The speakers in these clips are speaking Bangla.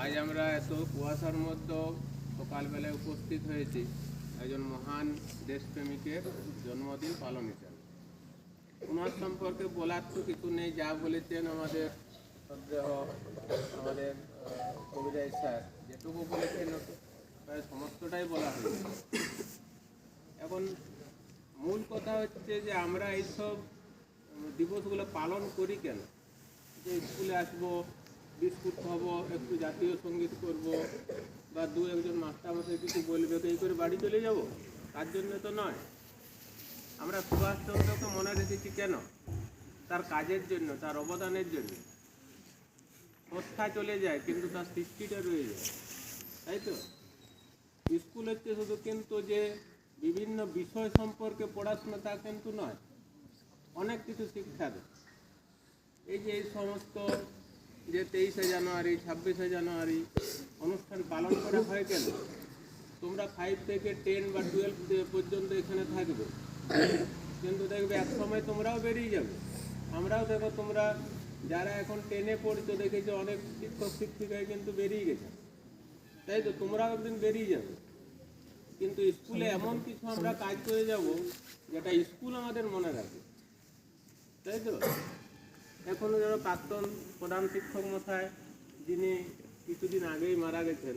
আজ আমরা এত কুয়াশার মধ্যে সকালবেলায় উপস্থিত হয়েছি একজন মহান দেশপ্রেমিকের জন্মদিন পালন হিসাবে। ওনার সম্পর্কে বলার তো কিছু নেই, যা বলেছেন আমাদের শ্রদ্ধেয় আমাদের কবিরাজ স্যার যেটুকু বলেছেন প্রায় সমস্তটাই বলা হয়েছে। এখন মূল কথা হচ্ছে যে আমরা এইসব দিবসগুলো পালন করি কেন? যে স্কুলে আসবো, বিস্কুট খাবো, একটু জাতীয় সঙ্গীত করব, বা দু একজন মাস্টারমশাই কিছু বলবে, এই করে বাড়ি চলে যাব, তার জন্য তো নয়। আমরা সুভাষচন্দ্রকে মনে রেখেছি কেন? তার কাজের জন্য, তার অবদানের জন্য। কথা চলে যায় কিন্তু তার সৃষ্টিটা রয়ে যায়, তাই তো? স্কুল হচ্ছে শুধু কিন্তু যে বিভিন্ন বিষয় সম্পর্কে পড়াশোনা তা কিন্তু নয়, অনেক কিছু শিক্ষা দেয়। এই যে এই সমস্ত যে 23শে জানুয়ারি 26শে জানুয়ারি অনুষ্ঠান পালন করা হয় কেন? তোমরা 5 থেকে 10 বা 12 পর্যন্ত এখানে থাকবে, কিন্তু দেখবে এক সময় তোমরাও বেরিয়ে যাবে। আমরাও দেখো, তোমরা যারা এখন 10-এ পড়ছো দেখেছো অনেক শিক্ষক শিক্ষিকায় কিন্তু বেরিয়ে গেছে, তাই তো? তোমরাও একদিন বেরিয়ে যাবে। কিন্তু স্কুলে এমন কিছু আমরা কাজ করে যাব যেটা স্কুল আমাদের মনে রাখে, তাই তো? এখনও যারা প্রাক্তন প্রধান শিক্ষক মশাই, যিনি কিছুদিন আগেই মারা গেছেন,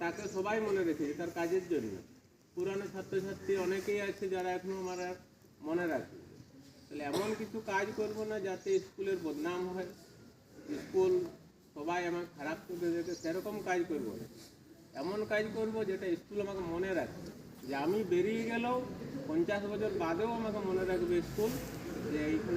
তাকে সবাই মনে রেখেছে তার কাজের জন্য। পুরানো ছাত্রছাত্রী অনেকেই আছে যারা এখনও মনে রাখে। তাহলে এমন কিছু কাজ করব না যাতে স্কুলের বদনাম হয়, স্কুল সবাই আমাকে খারাপ করে দেখে, সেরকম কাজ করব না। এমন কাজ করব যেটা স্কুল আমাকে মনে রাখে, যে আমি বেরিয়ে গেলেও 50 বছর বাদেও আমাকে মনে রাখবে স্কুল, যে এইখানে